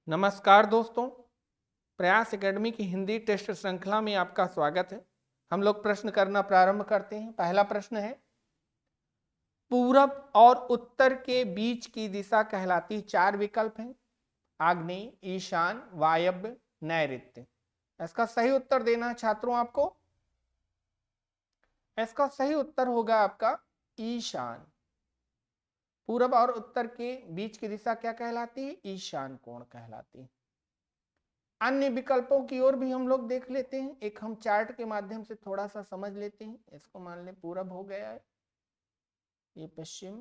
नमस्कार दोस्तों, प्रयास एकेडमी की हिंदी टेस्ट श्रृंखला में आपका स्वागत है। हम लोग प्रश्न करना प्रारंभ करते हैं। पहला प्रश्न है, पूरब और उत्तर के बीच की दिशा कहलाती। चार विकल्प हैं, आग्नेय, ईशान, वायव्य, नैऋत्य। इसका सही उत्तर देना है छात्रों आपको। इसका सही उत्तर होगा आपका ईशान। पूरब और उत्तर के बीच की दिशा क्या कहलाती है? ईशान कोण कहलाती है। अन्य विकल्पों की ओर भी हम लोग देख लेते हैं। एक हम चार्ट के माध्यम से थोड़ा सा समझ लेते हैं। इसको मान लें पूरब हो गया है, ये पश्चिम,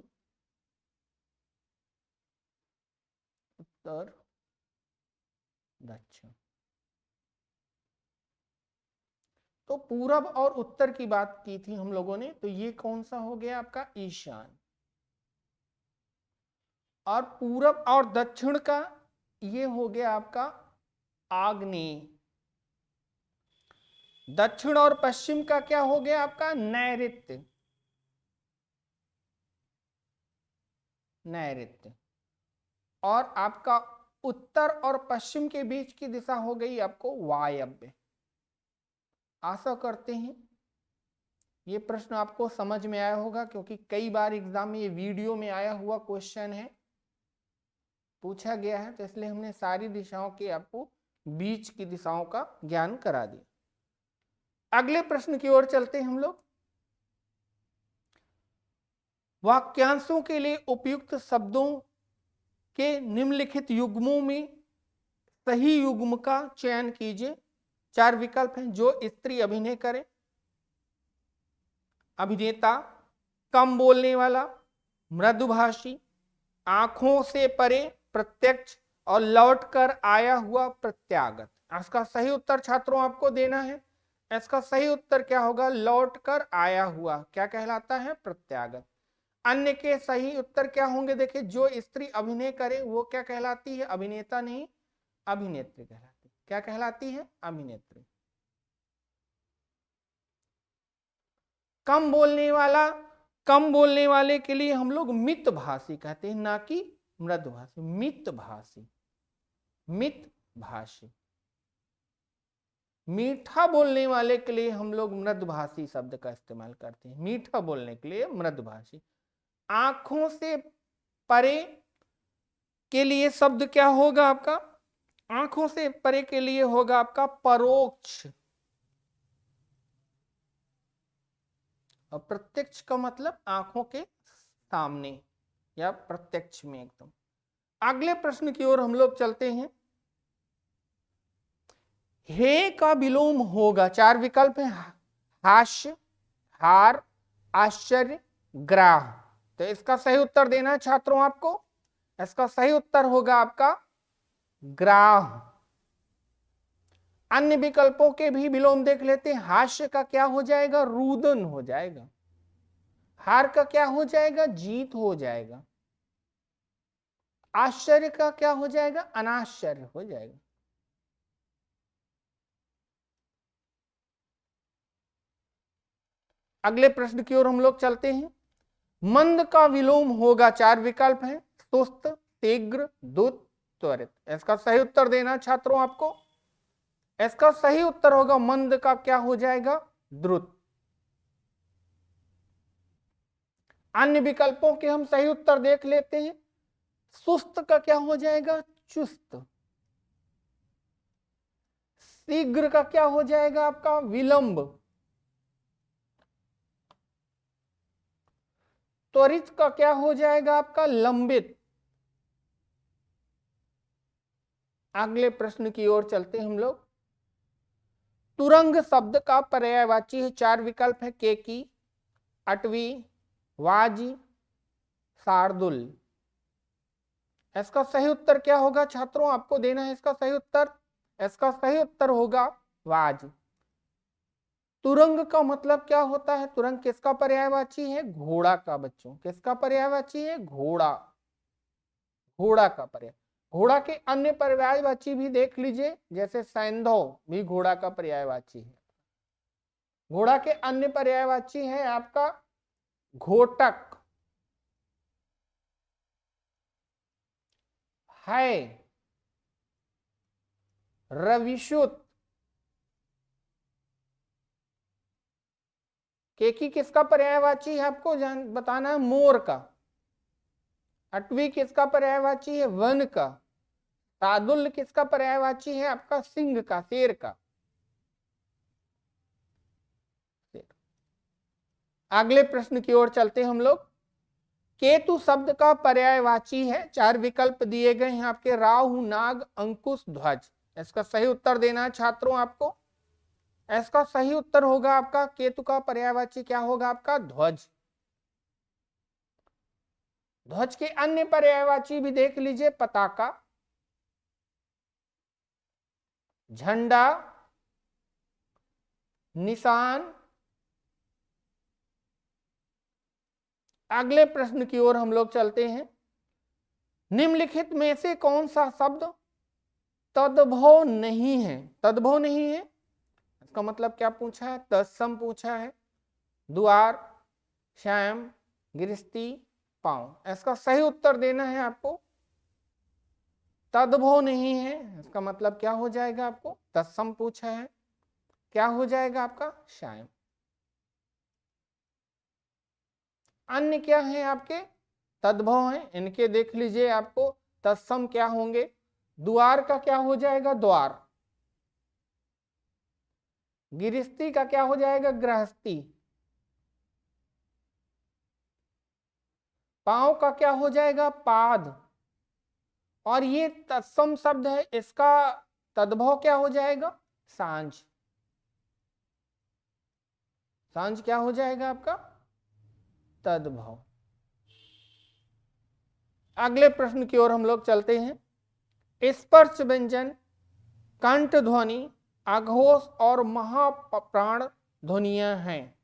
उत्तर, दक्षिण। तो पूरब और उत्तर की बात की थी हम लोगों ने, तो ये कौन सा हो गया आपका? ईशान। और पूरब और दक्षिण का ये हो गया आपका आग्नेय। दक्षिण और पश्चिम का क्या हो गया आपका? नैऋत्य। नैऋत्य। और आपका उत्तर और पश्चिम के बीच की दिशा हो गई आपको वायव्य। आशा करते हैं ये प्रश्न आपको समझ में आया होगा, क्योंकि कई बार एग्जाम में ये वीडियो में आया हुआ क्वेश्चन है, पूछा गया है, तो इसलिए हमने सारी दिशाओं के आपको बीच की दिशाओं का ज्ञान करा दिया। अगले प्रश्न की ओर चलते हैं हम लोग। वाक्यांशों के लिए उपयुक्त शब्दों के निम्नलिखित युग्मों में सही युग्म का चयन कीजिए। चार विकल्प हैं, जो स्त्री अभिनय करे, अभिनेता, कम बोलने वाला, मृदुभाषी, आंखों से परे, प्रत्यक्ष, और लौटकर आया हुआ, प्रत्यागत। इसका सही उत्तर छात्रों आपको देना है। इसका सही उत्तर क्या होगा? लौटकर आया हुआ क्या कहलाता है? प्रत्यागत। अन्य के सही उत्तर क्या होंगे? देखिए, जो स्त्री अभिनय करे वो क्या कहलाती है? अभिनेता नहीं, अभिनेत्री कहलाती। क्या कहलाती है? अभिनेत्री। कम बोलने वाला, कम बोलने वाले के लिए हम लोग मितभाषी कहते हैं, ना कि मृदुभाषी। मितभाषी, मितभाषी। मीठा बोलने वाले के लिए हम लोग मृदुभाषी शब्द का इस्तेमाल करते हैं। मीठा बोलने के लिए मृदुभाषी। आंखों से परे के लिए शब्द क्या होगा आपका? आंखों से परे के लिए होगा आपका परोक्ष। और प्रत्यक्ष का मतलब आंखों के सामने या प्रत्यक्ष में एकदम। अगले प्रश्न की ओर हम लोग चलते हैं। हे का विलोम होगा। चार विकल्प है, हास्य, हार, आश्चर्य, ग्राह। तो इसका सही उत्तर देना है छात्रों आपको। इसका सही उत्तर होगा आपका ग्राह। अन्य विकल्पों के भी विलोम देख लेते हैं। हास्य का क्या हो जाएगा? रुदन हो जाएगा। हार का क्या हो जाएगा? जीत हो जाएगा। आश्चर्य का क्या हो जाएगा? अनाश्चर्य हो जाएगा। अगले प्रश्न की ओर हम लोग चलते हैं। मंद का विलोम होगा। चार विकल्प हैं, सुस्त, शीघ्र, द्रुत, त्वरित। इसका सही उत्तर देना छात्रों आपको। इसका सही उत्तर होगा मंद का क्या हो जाएगा? द्रुत। अन्य विकल्पों के हम सही उत्तर देख लेते हैं। सुस्त का क्या हो जाएगा? चुस्त। शीघ्र का क्या हो जाएगा आपका? विलंब। त्वरित का क्या हो जाएगा आपका? लंबित। अगले प्रश्न की ओर चलते हैं हम लोग। तुरंग शब्द का पर्यायवाची है। चार विकल्प है, केकी, अटवी, वाजी, शार्दुल। इसका सही उत्तर क्या होगा छात्रों? आपको देना है इसका सही उत्तर। इसका सही उत्तर होगा वाज। तुरंग का मतलब क्या होता है? तुरंग किसका पर्यायवाची है? घोड़ा का। बच्चों, किसका पर्यायवाची है? घोड़ा। घोड़ा का पर्याय। घोड़ा के अन्य पर्यायवाची भी देख लीजिए, जैसे सैंधव भी घोड़ा का पर्यायवाची है। घोड़ा के अन्य पर्यायवाची है आपका घोटक, है, रविशुत। केकी किसका पर्यायवाची है, आपको बताना है, मोर का। अटवी किसका पर्यायवाची है, वन का। तादुल किसका पर्यायवाची है, आपका सिंह का, शेर का। अगले प्रश्न की ओर चलते हैं हम लोग। केतु शब्द का पर्यायवाची है, 4 विकल्प दिए गए हैं आपके, राहु, नाग, अंकुश, ध्वज। इसका सही उत्तर देना है छात्रों आपको। इसका सही उत्तर होगा आपका, केतु का पर्यायवाची क्या होगा आपका, ध्वज। ध्वज के अन्य पर्यायवाची भी देख लीजिए, पताका, झंडा, निशान। अगले प्रश्न की ओर हम लोग चलते हैं। निम्नलिखित में से कौन सा शब्द तद्भव नहीं है, तद्भव नहीं है, इसका मतलब क्या पूछा है, तत्सम पूछा है। द्वार, श्याम, गृहस्थी, पांव। इसका सही उत्तर देना है आपको। तद्भव नहीं है, इसका मतलब क्या हो जाएगा आपको, तत्सम पूछा है, क्या हो जाएगा आपका, श्याम। अन्य क्या है आपके, तद्भव है, इनके देख लीजिए आपको तत्सम क्या होंगे। द्वार का क्या हो जाएगा, द्वार। गृहस्थी का क्या हो जाएगा, गृहस्थी। पांव का क्या हो जाएगा, पाद। और ये तत्सम शब्द है, इसका तद्भव क्या हो जाएगा, सांझ। सांझ क्या हो जाएगा आपका, तद्भव। अगले प्रश्न की ओर हम लोग चलते हैं। स्पर्श व्यंजन, कंठ ध्वनि, अघोष और महाप्राण ध्वनियां हैं।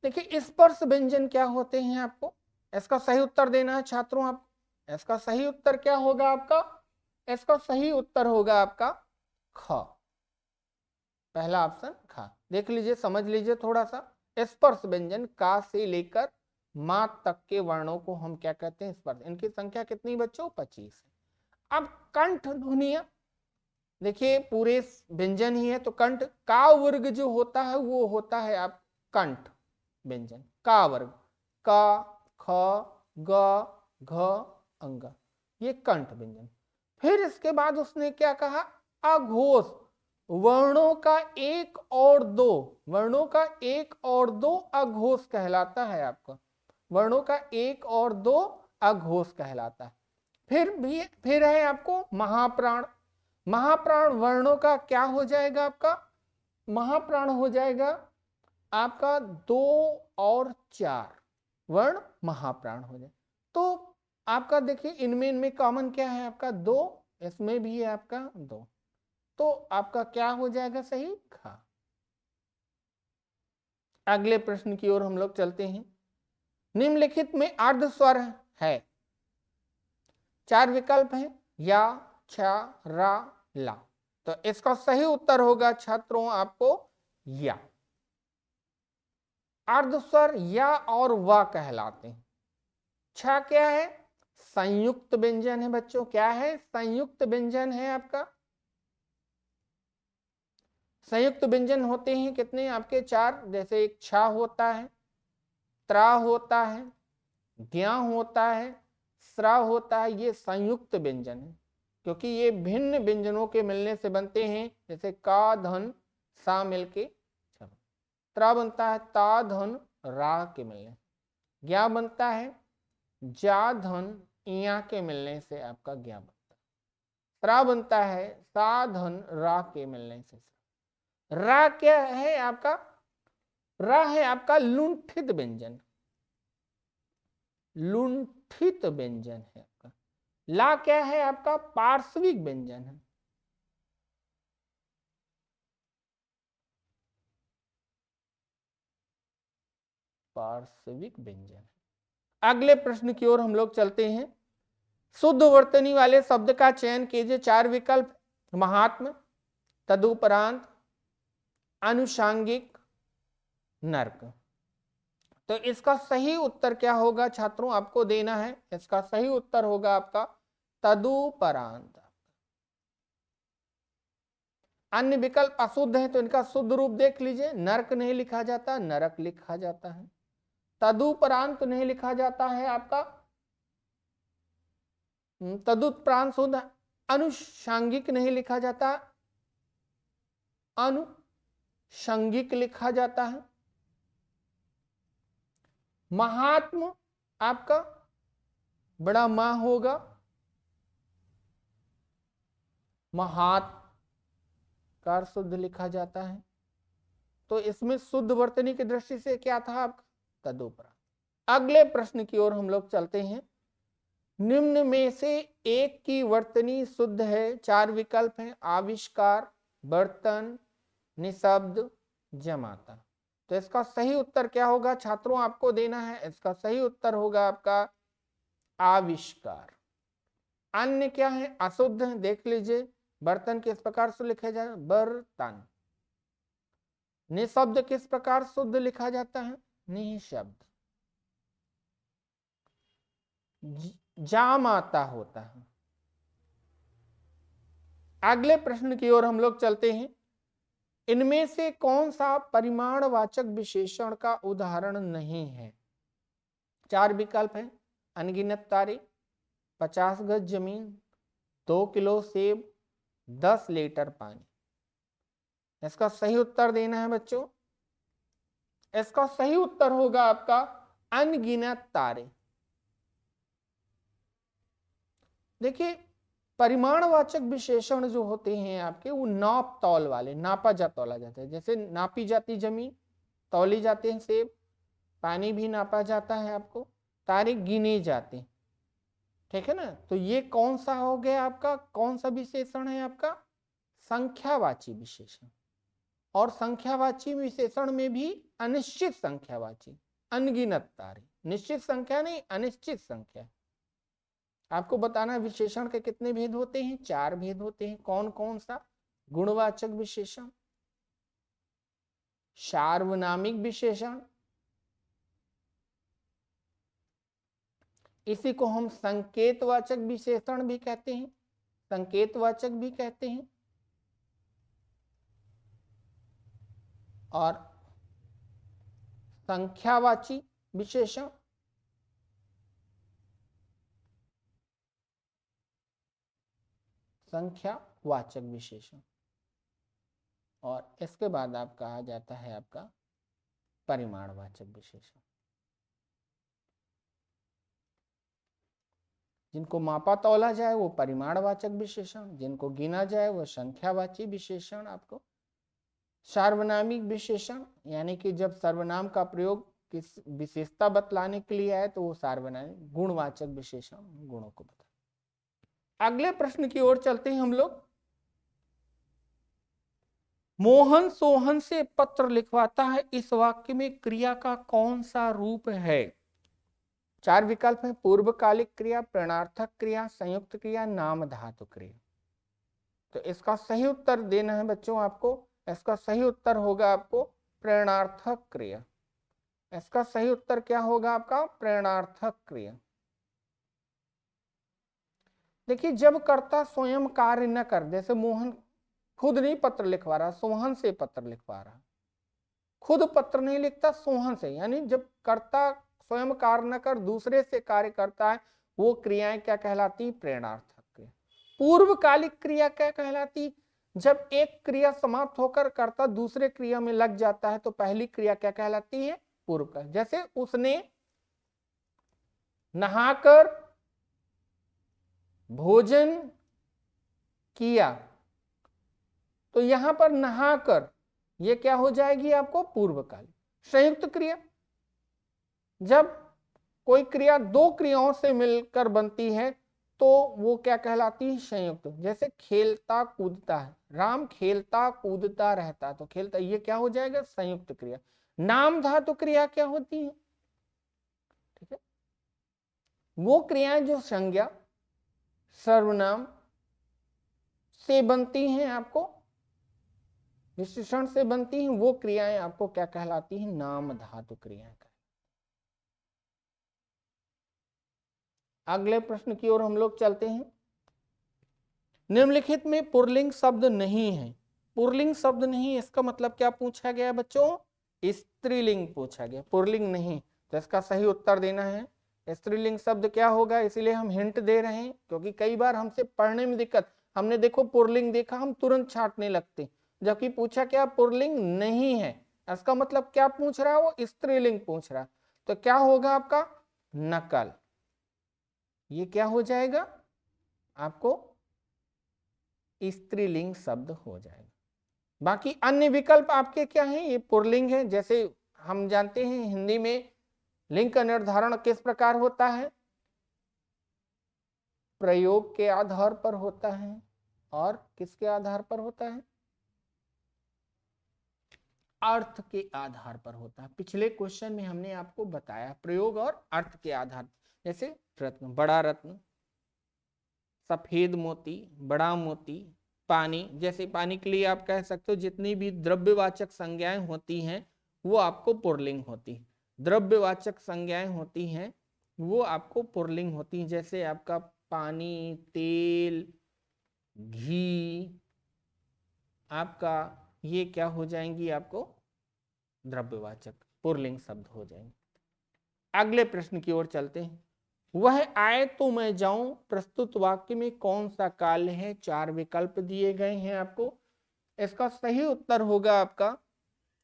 देखिए स्पर्श व्यंजन क्या होते हैं आपको, इसका सही उत्तर देना है छात्रों आप। इसका सही उत्तर क्या होगा आपका, इसका सही उत्तर होगा आपका ख, पहला ऑप्शन ख। देख लीजिए, समझ लीजिए थोड़ा सा। स्पर्श व्यंजन का से लेकर मां तक के वर्णों को हम क्या कहते हैं, स्पर्श। इनकी संख्या कितनी बच्चों, 25 है। अब कंठ ध्वनिया, देखिए पूरे व्यंजन ही है, तो कंठ का वर्ग जो होता है वो होता है आप कंठ व्यंजन, का वर्ग, का, ख, ग, घ, अंग, ये कंठ व्यंजन। फिर इसके बाद उसने क्या कहा, अघोष, वर्णों का एक और दो, वर्णों का एक और दो अघोष कहलाता है आपका। वर्णों का एक और दो अघोष कहलाता है। फिर है आपको महाप्राण। महाप्राण वर्णों का क्या हो जाएगा आपका, महाप्राण हो जाएगा आपका 2 और 4 वर्ण महाप्राण हो जाए। तो आपका देखिए इनमें कॉमन क्या है आपका 2, इसमें भी है आपका 2, तो आपका क्या हो जाएगा सही, खा। अगले प्रश्न की ओर हम लोग चलते हैं। निम्नलिखित में अर्ध स्वर है, 4 विकल्प हैं, या, छ, रा, ला। तो इसका सही उत्तर होगा छात्रों आपको या। अर्धस्वर या और वा कहलाते हैं। छ क्या है, संयुक्त व्यंजन है बच्चों, क्या है, संयुक्त व्यंजन है आपका। संयुक्त व्यंजन होते हैं कितने आपके, 4। जैसे एक छ होता है, त्रा होता है, ज्ञा होता है, स्रा होता है, ये संयुक्त व्यंजन है, क्योंकि ये भिन्न व्यंजनों के मिलने से बनते हैं। जैसे का धन सा मिलके त्रा बनता है, ता धन रा के मिलने, ज्ञा बनता है जा धन इया के मिलने से आपका ज्ञा बनता है, स्रा बनता है सा धन रा के मिलने से। रा क्या है आपका, रा है आपका लुंठित व्यंजन, लुंठित व्यंजन है आपका। ला क्या है आपका, पार्श्विक व्यंजन है। पार्श्विक व्यंजन। अगले प्रश्न की ओर हम लोग चलते हैं। शुद्ध वर्तनी वाले शब्द का चयन कीजिए, 4 विकल्प, महात्म, तदुपरांत, अनुषांगिक, नर्क। तो इसका सही उत्तर क्या होगा छात्रों, आपको देना है। इसका सही उत्तर होगा आपका तदुपरांत। अन्य विकल्प अशुद्ध है तो इनका शुद्ध रूप देख लीजिए। नरक नहीं लिखा जाता, नरक लिखा जाता है। तदुपरांत नहीं लिखा जाता है आपका, तदुपरांत शुद्ध है। अनुषांगिक नहीं लिखा जाता, अनुषंगिक लिखा जाता है। महात्म आपका बड़ा मां होगा, महात कार शुद्ध लिखा जाता है। तो इसमें शुद्ध वर्तनी की दृष्टि से क्या था आपका, तदुपरांत। अगले प्रश्न की ओर हम लोग चलते हैं। निम्न में से एक की वर्तनी शुद्ध है। 4 विकल्प हैं, आविष्कार, बर्तन, निशब्द, जमाता। तो इसका सही उत्तर क्या होगा छात्रों, आपको देना है। इसका सही उत्तर होगा आपका आविष्कार। अन्य क्या है, अशुद्ध है, देख लीजिए। बर्तन किस प्रकार से लिखा जाए, बर्तन। निशब्द किस प्रकार शुद्ध लिखा जाता है, निशब्द। जामाता होता है। अगले प्रश्न की ओर हम लोग चलते हैं। इनमें से कौन सा परिमाणवाचक विशेषण का उदाहरण नहीं है। 4 विकल्प हैं, अनगिनत तारे, 50 गज जमीन, 2 किलो सेब, 10 लीटर पानी। इसका सही उत्तर देना है बच्चों। इसका सही उत्तर होगा आपका अनगिनत तारे। देखिए, परिमाणवाचक विशेषण जो होते हैं आपके, वो नाप तौल वाले, नापा जा तौला जाता है। जैसे नापी जाती जमीन, तौली जाते हैं सेब, पानी भी नापा जाता है आपको, तारे गिने जाते हैं, ठीक है ना। तो ये कौन सा हो गया आपका, कौन सा विशेषण है आपका, संख्यावाची विशेषण। और संख्यावाची विशेषण में भी अनिश्चित संख्यावाची, अनगिनत तारे। निश्चित संख्या नहीं, अनिश्चित संख्या। आपको बताना विशेषण के कितने भेद होते हैं, 4 भेद होते हैं। कौन कौन सा, गुणवाचक विशेषण, सार्वनामिक विशेषण, इसी को हम संकेतवाचक विशेषण भी कहते हैं, संकेतवाचक भी कहते हैं, और संख्यावाची विशेषण, संख्यावाचक विशेषण। और इसके बाद आप कहा जाता है आपका परिमाणवाचक विशेषण। जिनको मापा तौला जाए वो परिमाणवाचक विशेषण, जिनको गिना जाए वो संख्यावाची विशेषण। आपको सार्वनामिक विशेषण, यानी कि जब सर्वनाम का प्रयोग किस विशेषता बतलाने के लिए आए तो वो सार्वनामिक। गुणवाचक विशेषण, गुणों को बता। अगले प्रश्न की ओर चलते हैं हम लोग। मोहन सोहन से पत्र लिखवाता है, इस वाक्य में क्रिया का कौन सा रूप है। 4 विकल्प हैं, पूर्वकालिक क्रिया, प्रणर्थक क्रिया, संयुक्त क्रिया, नाम धातु क्रिया। तो इसका सही उत्तर देना है बच्चों आपको। इसका सही उत्तर होगा आपको प्रेरणार्थक क्रिया। इसका सही उत्तर क्या होगा आपका, प्रेरणार्थक क्रिया। देखिए, जब कर्ता स्वयं कार्य न कर, जैसे मोहन खुद नहीं पत्र लिखवा रहा, सोहन से पत्र लिखवा रहा, खुद पत्र नहीं लिखता, सोहन से, यानी जब कर्ता स्वयं कार्य न कर दूसरे से कार्य करता है, वो क्रियाएं क्या कहलाती, प्रेरणार्थक क्रिया। पूर्वकालिक क्रिया क्या कहलाती, जब एक क्रिया समाप्त होकर कर्ता दूसरे क्रिया में लग जाता है तो पहली क्रिया क्या कहलाती है, पूर्वकालिक। जैसे उसने नहाकर भोजन किया, तो यहां पर नहाकर ये क्या हो जाएगी आपको, पूर्वकालिक। संयुक्त क्रिया, जब कोई क्रिया 2 क्रियाओं से मिलकर बनती है तो वो क्या कहलाती है, संयुक्त। जैसे खेलता कूदता है, राम खेलता कूदता रहता, तो खेलता, ये क्या हो जाएगा, संयुक्त क्रिया। नाम धातु क्रिया क्या होती है, ठीक है, वो क्रियाएं जो संज्ञा सर्वनाम से बनती हैं, आपको विशेषण से बनती हैं, वो क्रियाएं आपको क्या कहलाती हैं, नाम धातु क्रियाएं। अगले प्रश्न की ओर हम लोग चलते हैं। निम्नलिखित में पुल्लिंग शब्द नहीं है, पुल्लिंग शब्द नहीं, इसका मतलब क्या पूछा गया बच्चों? स्त्रीलिंग पूछा गया, पुल्लिंग नहीं। तो इसका सही उत्तर देना है स्त्रीलिंग शब्द क्या होगा, इसीलिए हम हिंट दे रहे हैं, क्योंकि कई बार हमसे पढ़ने में दिक्कत, हमने देखो पुल्लिंग देखा हम तुरंत छांटने लगते, जबकि पूछा क्या पुल्लिंग नहीं है। इसका मतलब क्या पूछ रहा है वो? स्त्रीलिंग पूछ रहा। तो क्या होगा आपका? नकल। ये क्या हो जाएगा आपको? स्त्रीलिंग शब्द हो जाएगा। बाकी अन्य विकल्प आपके क्या हैं? ये पुल्लिंग है। जैसे हम जानते हैं हिंदी में लिंग का निर्धारण किस प्रकार होता है? प्रयोग के आधार पर होता है। और किसके आधार पर होता है? अर्थ के आधार पर होता है। पिछले क्वेश्चन में हमने आपको बताया प्रयोग और अर्थ के आधार। जैसे रत्न, बड़ा रत्न, सफेद मोती, बड़ा मोती, पानी। जैसे पानी के लिए आप कह सकते हो जितनी भी द्रव्यवाचक संज्ञाएं होती हैं वो आपको पुल्लिंग होती है। द्रव्यवाचक संज्ञाएं होती हैं वो आपको पुल्लिंग होती हैं। जैसे आपका पानी, तेल, घी, आपका ये क्या हो जाएंगी? आपको द्रव्यवाचक पुल्लिंग शब्द हो जाएंगे। अगले प्रश्न की ओर चलते हैं। वह आए तो मैं जाऊं प्रस्तुत वाक्य में कौन सा काल्य है? 4 विकल्प दिए गए हैं आपको। इसका सही उत्तर होगा आपका,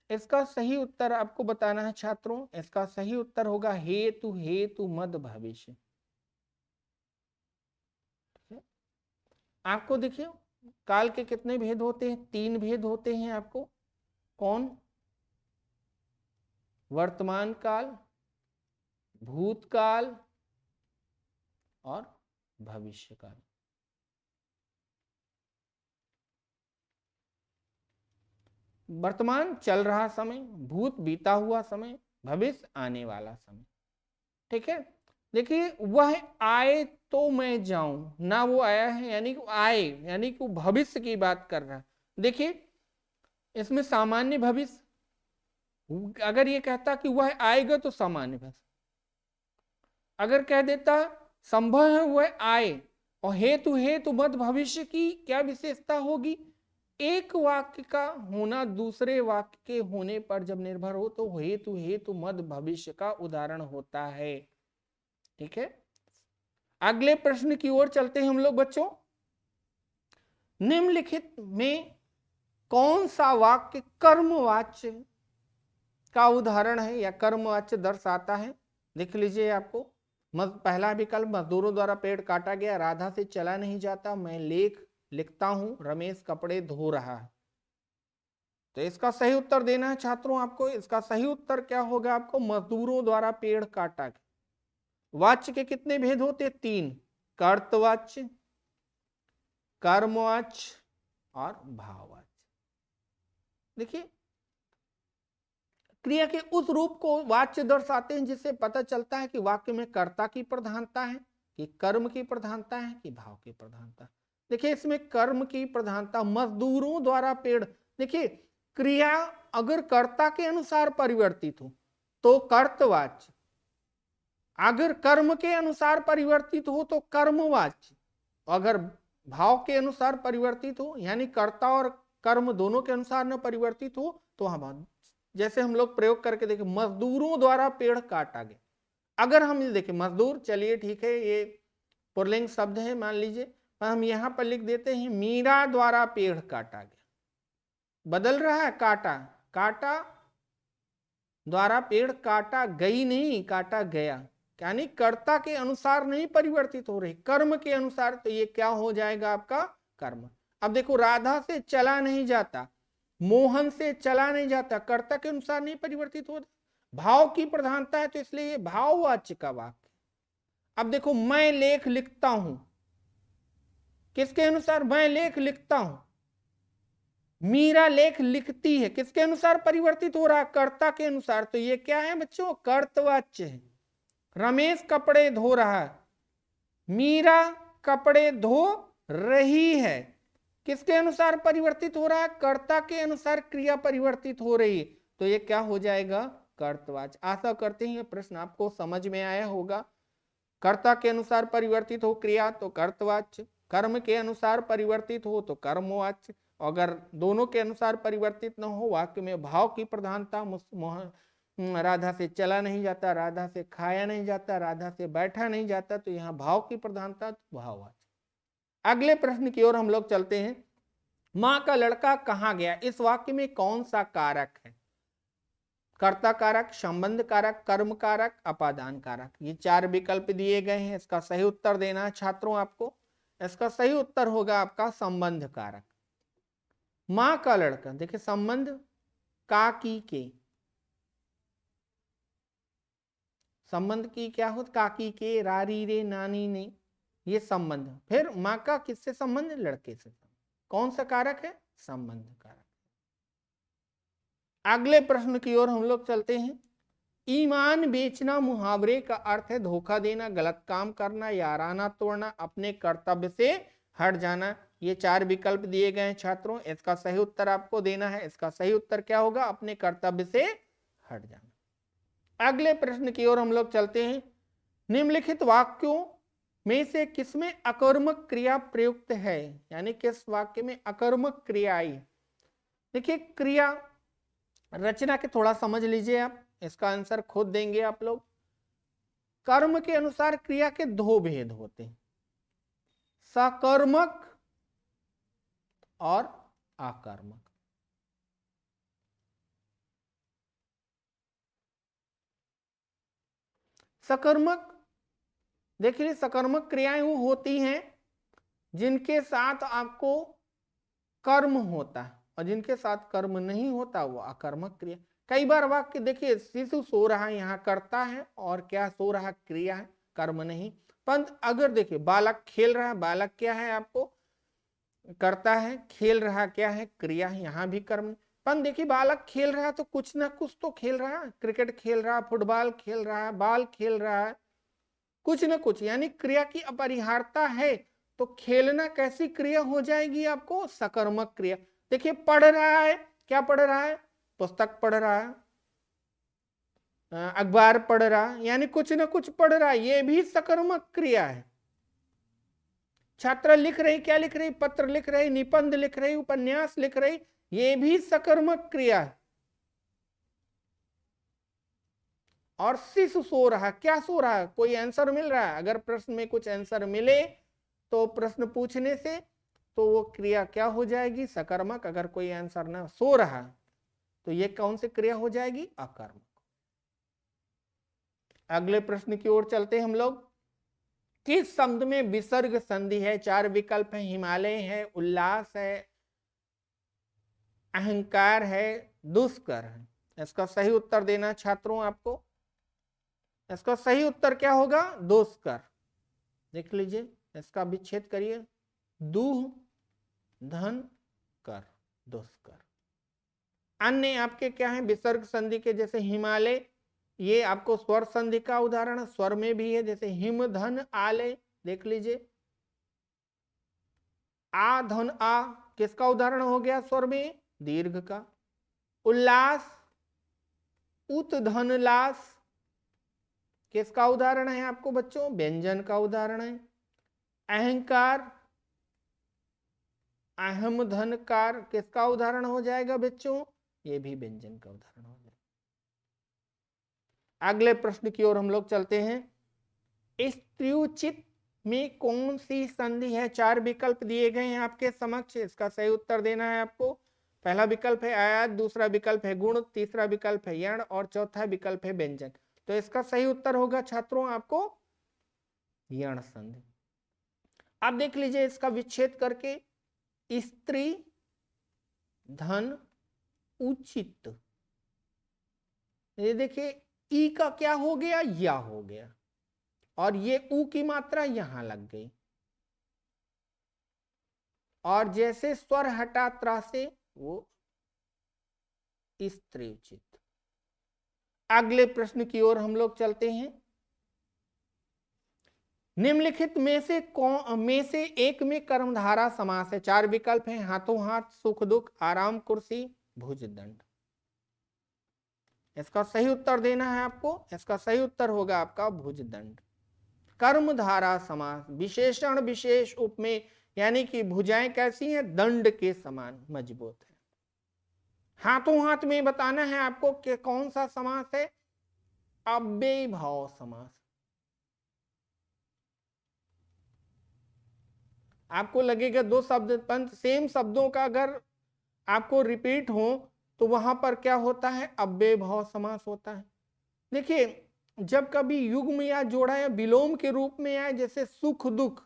इसका सही उत्तर आपको बताना है छात्रों। इसका सही उत्तर होगा हेतु, हेतु मद भविष्य। आपको देखिए काल के कितने भेद होते हैं? 3 भेद होते हैं आपको। कौन? वर्तमान काल, भूतकाल और भविष्य काल। वर्तमान चल रहा समय, भूत बीता हुआ समय, भविष्य आने वाला समय। ठीक है। देखिए वह आए तो मैं जाऊं, ना वो आया है यानी कि आए, यानी कि वो भविष्य की बात कर रहा है। देखिए इसमें सामान्य भविष्य, अगर ये कहता कि वह आएगा तो सामान्य भविष्य। अगर कह देता संभव है वह आए, और हेतु हेतु मत भविष्य की क्या विशेषता होगी? एक वाक्य का होना दूसरे वाक्य के होने पर जब निर्भर हो तो हेतु हेतु मद भविष्य का उदाहरण होता है। ठीक है। अगले प्रश्न की ओर चलते हैं हम लोग बच्चों। निम्नलिखित में कौन सा वाक्य कर्मवाच्य का उदाहरण है या कर्मवाच्य दर्शाता है? देख लीजिए आपको। पहला विकल्प, मजदूरों द्वारा पेड़ काटा गया, राधा से चला नहीं जाता, मैं लिखता हूं, रमेश कपड़े धो रहा है। तो इसका सही उत्तर देना है छात्रों आपको। इसका सही उत्तर क्या होगा आपको? मजदूरों द्वारा पेड़ काटा गया। वाच्य के कितने भेद होते? 3, कर्तवाच्य, कर्मवाच्य और भाववाच्य। देखिए क्रिया के उस रूप को वाच्य दर्शाते हैं जिससे पता चलता है कि वाक्य में कर्ता की प्रधानता है, कि कर्म की प्रधानता है, कि भाव की प्रधानता। देखिए इसमें कर्म की प्रधानता, मजदूरों द्वारा पेड़। देखिए क्रिया अगर कर्ता के अनुसार परिवर्तित हो तो कर्तवाच्य, अगर कर्म के अनुसार परिवर्तित हो तो कर्मवाच्य, अगर भाव के अनुसार परिवर्तित हो यानी कर्ता और कर्म दोनों के अनुसार न परिवर्तित हो तो हम, जैसे हम लोग प्रयोग करके देखें, मजदूरों द्वारा पेड़ काटा गया। अगर हम ये देखें मजदूर, चलिए ठीक है ये पुल्लिंग शब्द है मान लीजिए, हम यहां पर लिख देते हैं मीरा द्वारा पेड़ काटा गया। बदल रहा है, काटा, काटा द्वारा पेड़ काटा गई नहीं, काटा गया, यानी कर्ता के अनुसार नहीं परिवर्तित हो रही, कर्म के अनुसार। तो ये क्या हो जाएगा आपका? कर्म। अब देखो राधा से चला नहीं जाता, मोहन से चला नहीं जाता, कर्ता के अनुसार नहीं परिवर्तित होता, भाव की प्रधानता है तो इसलिए ये भाववाच्य का वाक्य। अब देखो मैं लेख लिखता हूं, किसके अनुसार? मैं लेख लिखता हूं। मीरा लेख लिखती है, किसके अनुसार परिवर्तित हो रहा है? कर्ता के अनुसार। तो ये क्या है बच्चों? कर्तवाच्य है। रमेश कपड़े धो रहा है, मीरा कपड़े धो रही है, किसके अनुसार परिवर्तित हो रहा है? कर्ता के अनुसार क्रिया परिवर्तित हो रही है। तो ये क्या हो जाएगा? कर्तवाच्य। आशा करते हैं ये प्रश्न आपको समझ में आया होगा। कर्ता के अनुसार परिवर्तित हो क्रिया तो कर्तवाच्य, कर्म के अनुसार परिवर्तित हो तो कर्मवाच्य, अगर दोनों के अनुसार परिवर्तित न हो, वाक्य में भाव की प्रधानता, राधा से चला नहीं जाता, राधा से खाया नहीं जाता, राधा से बैठा नहीं जाता, तो यहाँ भाव की प्रधानता, तो भाववाचक। अगले प्रश्न की ओर हम लोग चलते हैं। मां का लड़का कहाँ गया, इस वाक्य में कौन सा कारक है? कर्ता कारक, संबंध कारक, कर्म कारक, अपादान कारक। ये 4 विकल्प दिए गए हैं, इसका सही उत्तर देना है छात्रों आपको। इसका सही उत्तर होगा आपका संबंध कारक। मां का लड़का, देखिए संबंध का की के, संबंध की क्या हो, काकी के, रारी रे, नानी ने, ये संबंध। फिर मां का किससे संबंध, लड़के से। कौन सा कारक है, संबंध कारक। अगले प्रश्न की ओर हम लोग चलते हैं। ईमान बेचना मुहावरे का अर्थ है धोखा देना, गलत काम करना, याराना तोड़ना, अपने कर्तव्य से हट जाना। ये 4 विकल्प दिए गए हैं छात्रों, इसका सही उत्तर आपको देना है। इसका सही उत्तर क्या होगा, अपने कर्तव्य से हट जाना। अगले प्रश्न की ओर हम लोग चलते हैं। निम्नलिखित वाक्यों में से किसमें अकर्मक क्रिया प्रयुक्त है, यानी किस वाक्य में अकर्मक क्रिया आई। देखिए क्रिया रचना के थोड़ा समझ लीजिए आप, इसका आंसर खुद देंगे आप लोग। कर्म के अनुसार क्रिया के 2 भेद होते हैं, सकर्मक और आकर्मक। सकर्मक, देखिए सकर्मक क्रियाएं वो होती हैं जिनके साथ आपको कर्म होता है, और जिनके साथ कर्म नहीं होता वो अकर्मक क्रिया। कई बार वाक्य देखिए, शिशु सो रहा है, यहाँ करता है, और क्या सो रहा, क्रिया है, कर्म नहीं। पंत अगर देखिए बालक खेल रहा है, बालक क्या है आपको, करता है, खेल रहा क्या है, क्रिया है, यहाँ भी कर्म। पर देखिए बालक खेल रहा है तो कुछ ना कुछ तो खेल रहा है, क्रिकेट खेल रहा है, फुटबॉल खेल रहा है, बॉल खेल रहा है, कुछ ना कुछ, यानी क्रिया की अपरिहार्यता है। तो खेलना कैसी क्रिया हो जाएगी आपको, सकर्मक क्रिया। देखिए पढ़ रहा है, क्या पढ़ रहा है, पुस्तक पढ़ रहा है, अखबार पढ़ रहा है, यानी कुछ ना कुछ पढ़ रहा है, ये भी सकर्मक क्रिया है। छात्र लिख रही, क्या लिख रही, पत्र लिख रही, निबंध लिख रही, उपन्यास लिख रही, ये भी सकर्मक क्रिया है। और शिशु सो रहा, क्या सो रहा है, कोई आंसर मिल रहा है, अगर प्रश्न में कुछ आंसर मिले तो प्रश्न पूछने से तो वो क्रिया क्या हो जाएगी, सकर्मक। अगर कोई आंसर ना, सो रहा तो ये कौन सी क्रिया हो जाएगी, अकर्मक। अगले प्रश्न की ओर चलते हैं हम लोग। किस शब्द में विसर्ग संधि है, 4 विकल्प है, हिमालय है, उल्लास है, अहंकार है, दुष्कर है। इसका सही उत्तर देना छात्रों आपको। इसका सही उत्तर क्या होगा, दुष्कर। देख लीजिए, इसका विच्छेद करिए, दूह धन कर, दुष्कर। अन्य आपके क्या है विसर्ग संधि के, जैसे हिमालय, ये आपको स्वर संधि का उदाहरण, स्वर में भी है, जैसे हिम धन आलय, देख लीजिए। आ धन आ किसका उदाहरण हो गया, स्वर में, दीर्घ का। उल्लास, उत धन लास, किसका उदाहरण है आपको बच्चों, व्यंजन का उदाहरण है। अहंकार, अहम धनकार, किसका उदाहरण हो जाएगा बच्चों, ये भी व्यंजन का उदाहरण हो जाएगा। अगले प्रश्न की ओर हम लोग चलते हैं। स्त्र्युचित में कौन सी संधि है, 4 विकल्प दिए गए हैं आपके समक्ष, इसका सही उत्तर देना है आपको। पहला विकल्प है आयात, दूसरा विकल्प है गुण, तीसरा विकल्प है यण, और चौथा विकल्प है व्यंजन। तो इसका सही उत्तर होगा छात्रों आपको यण संधि। अब देख लीजिए इसका विच्छेद करके, स्त्री धन उचित, ये देखिए ई का क्या हो गया, या हो गया, और ये ऊ की मात्रा यहां लग गई, और जैसे स्वर हटा त्रा से वो स्त्री उचित। अगले प्रश्न की ओर हम लोग चलते हैं। निम्नलिखित में से एक में कर्मधारा समास है, 4 विकल्प हैं, हाथों हाथ, सुख दुख, आराम कुर्सी, भुज दंड। इसका सही उत्तर देना है आपको। इसका सही उत्तर होगा आपका भुज दंड। कर्मधारा समास, विशेषण विशेष उपमेय, यानी कि भुजाएं कैसी हैं, दंड के समान मजबूत है। हाथों हाथ में बताना है आपको कि कौन सा समास है, अव्ययीभाव समास। आपको लगेगा दो शब्द पंथ सेम शब्दों का अगर आपको रिपीट हो तो वहां पर क्या होता है, अव्ययीभाव समास होता है। देखिए जब कभी युग्म या जोड़ा या विलोम के रूप में आए, जैसे सुख दुख,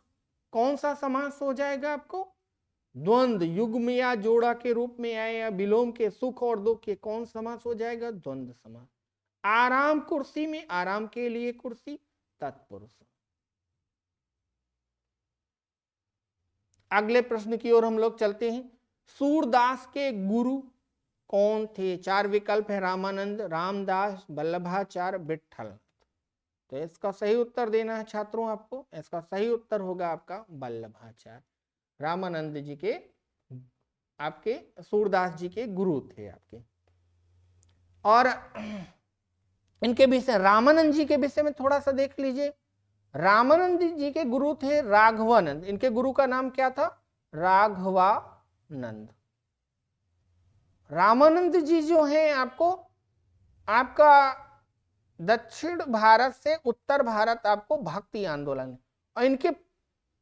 कौन सा समास हो जाएगा आपको, द्वंद्व। युग्म या जोड़ा के रूप में आए या विलोम के, सुख और दुख के, कौन समास हो जाएगा, द्वंद्व समास। आराम कुर्सी में, आराम के लिए कुर्सी, तत्पुरुष। अगले प्रश्न की ओर हम लोग चलते हैं। सूरदास के गुरु कौन थे? चार विकल्प है, रामानंद, रामदास, वल्लभाचार्य, विट्ठल। तो इसका सही उत्तर देना है छात्रों आपको। इसका सही उत्तर होगा आपका वल्लभाचार्य। रामानंद जी के, आपके सूरदास जी के गुरु थे आपके। और इनके विषय, रामानंद जी के विषय में थोड़ा सा देख लीजिए। रामानंद जी के गुरु थे राघवानंद। इनके गुरु का नाम क्या था, राघवानंद। रामानंद जी जो हैं आपको, आपका दक्षिण भारत से उत्तर भारत आपको भक्ति आंदोलन, और इनके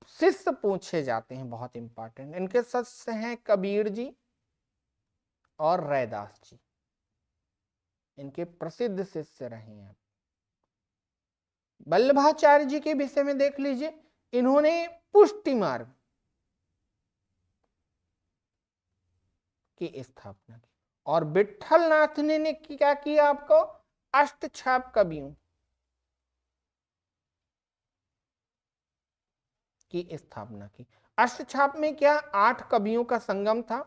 शिष्य पूछे जाते हैं, बहुत इंपॉर्टेंट। इनके शिष्य हैं कबीर जी और रैदास जी, इनके प्रसिद्ध शिष्य रहे हैं। वल्लभाचार्य जी के विषय में देख लीजिए, इन्होंने पुष्टि मार्ग की स्थापना की। और विट्ठल नाथ ने क्या किया आपको, अष्टछाप कवियों की स्थापना की। अष्टछाप में क्या, 8 कवियों का संगम था,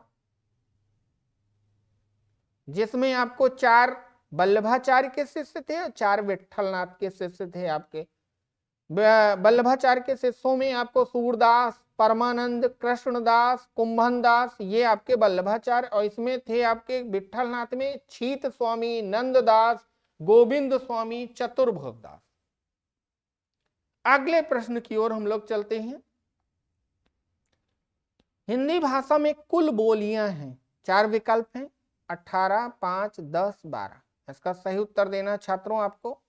जिसमें आपको 4 वल्लभाचार्य के शिष्य थे और 4 विट्ठलनाथ के शिष्य थे आपके। वल्लभाचार्य के शिष्यों में आपको सूरदास, परमानंद, कृष्णदास, कुंभनदास, ये आपके वल्लभाचार्य। और इसमें थे आपके विट्ठलनाथ में छीत स्वामी, नंददास, गोविंद स्वामी, चतुर्भुगदास। अगले प्रश्न की ओर हम लोग चलते हैं। हिंदी भाषा में कुल बोलियां हैं, 4 विकल्प हैं, 18, 5, 10, 12। इसका सही उत्तर देना छात्रों आपको।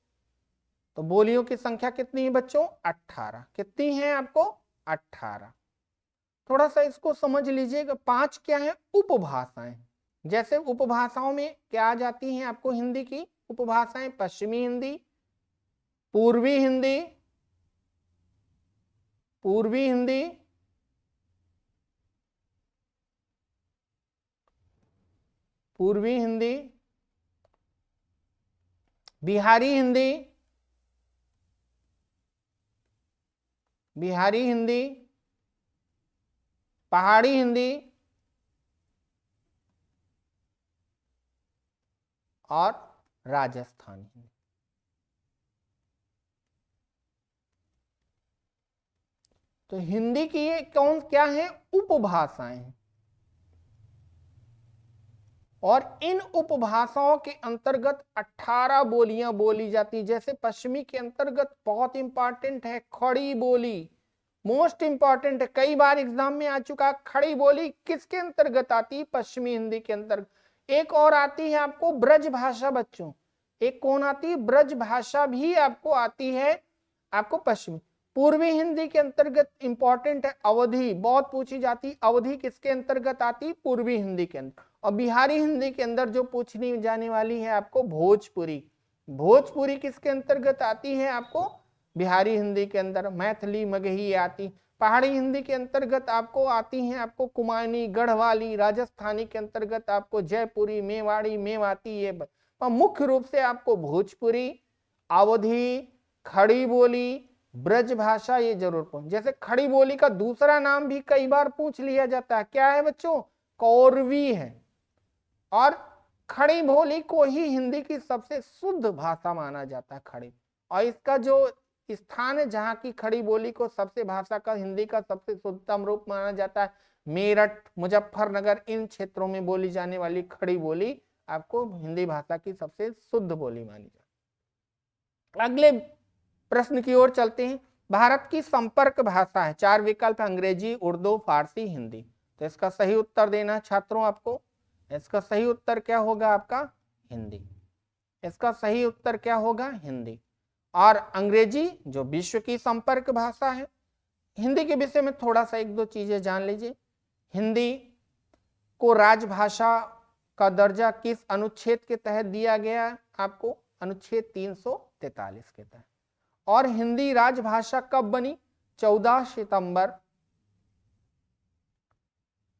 तो बोलियों की संख्या कितनी है बच्चों, 18। कितनी है आपको, 18। थोड़ा सा इसको समझ लीजिएगा। 5 क्या है, उपभाषाएं। जैसे उपभाषाओं में क्या आ जाती हैं आपको हिंदी की उपभाषाएं, पश्चिमी हिंदी, पूर्वी हिंदी, पूर्वी हिंदी, पूर्वी हिंदी, बिहारी हिंदी, बिहारी हिंदी, पहाड़ी हिंदी और राजस्थानी हिंदी। तो हिंदी की ये कौन क्या है, उपभाषाएं हैं। और इन उपभाषाओं के अंतर्गत 18 बोलियां बोली जाती। जैसे पश्चिमी के अंतर्गत बहुत इंपॉर्टेंट है खड़ी बोली, मोस्ट इंपॉर्टेंट है, कई बार एग्जाम में आ चुका। खड़ी बोली किसके अंतर्गत आती है, पश्चिमी हिंदी के अंतर्गत। एक और आती है आपको ब्रज भाषा बच्चों, एक कौन आती है, ब्रज भाषा भी आपको आती है आपको पश्चिमी। पूर्वी हिंदी के अंतर्गत इंपॉर्टेंट है अवधी, बहुत पूछी जाती। अवधी किसके अंतर्गत आती, पूर्वी हिंदी के अंदर। और बिहारी हिंदी के अंदर जो पूछनी जाने वाली है आपको भोजपुरी। भोजपुरी किसके अंतर्गत आती है आपको, बिहारी हिंदी के अंदर। मैथिली, मगही आती। पहाड़ी हिंदी के अंतर्गत आपको आती हैं आपको कुमाऊनी, गढ़वाली। राजस्थानी के अंतर्गत आपको जयपुरी, मेवाड़ी, मेवाती। ये पर मुख्य रूप से आपको भोजपुरी, अवधी, खड़ी बोली, ब्रज भाषा, ये जरूर पूछ। जैसे खड़ी बोली का दूसरा नाम भी कई बार पूछ लिया जाता है, क्या है बच्चों, कौरवी है। और खड़ी बोली को ही हिंदी की सबसे शुद्ध भाषा माना जाता है, खड़ी। और इसका जो स्थान है जहां की खड़ी बोली को सबसे भाषा का हिंदी का सबसे शुद्धतम रूप माना जाता है, मेरठ, मुजफ्फरनगर, इन क्षेत्रों में बोली जाने वाली खड़ी बोली आपको हिंदी भाषा की सबसे शुद्ध बोली मानी जाती है। अगले प्रश्न की ओर चलते हैं। भारत की संपर्क भाषा है, 4 विकल्प है, अंग्रेजी, उर्दू, फारसी, हिंदी। तो इसका सही उत्तर देना छात्रों आपको। इसका सही उत्तर क्या होगा आपका? हिंदी। इसका सही उत्तर क्या होगा? हिंदी। और अंग्रेजी जो विश्व की संपर्क भाषा है। हिंदी के विषय में थोड़ा सा 1-2 चीजें जान लीजिए। हिंदी को राजभाषा का दर्जा किस अनुच्छेद के तहत दिया गया आपको? अनुच्छेद 343 के तहत। और हिंदी राजभाषा कब बनी? 14 सितंबर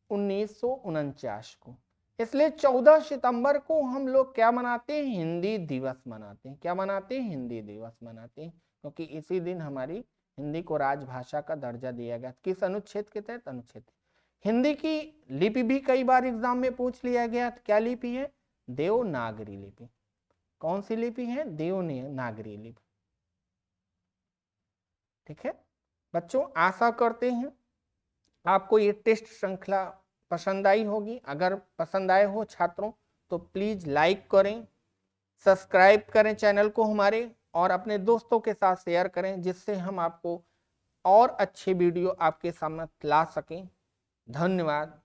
1949 को। इसलिए 14 सितंबर को हम लोग क्या मनाते हैं? हिंदी दिवस मनाते हैं। क्या मनाते हैं? हिंदी दिवस मनाते हैं, क्योंकि इसी दिन हमारी हिंदी को राजभाषा का दर्जा दिया गया। किस अनुच्छेद के तहत? अनुच्छेद। हिंदी की लिपि भी कई बार एग्जाम में पूछ लिया गया। क्या लिपि है? देवनागरी लिपि। कौन सी लिपि है? देवनागरी लिपि। ठीक है बच्चों, आशा करते हैं आपको ये टेस्ट श्रृंखला पसंद आई होगी। अगर पसंद आए हो छात्रों तो प्लीज लाइक करें, सब्सक्राइब करें चैनल को हमारे, और अपने दोस्तों के साथ शेयर करें, जिससे हम आपको और अच्छे वीडियो आपके सामने ला सकें। धन्यवाद।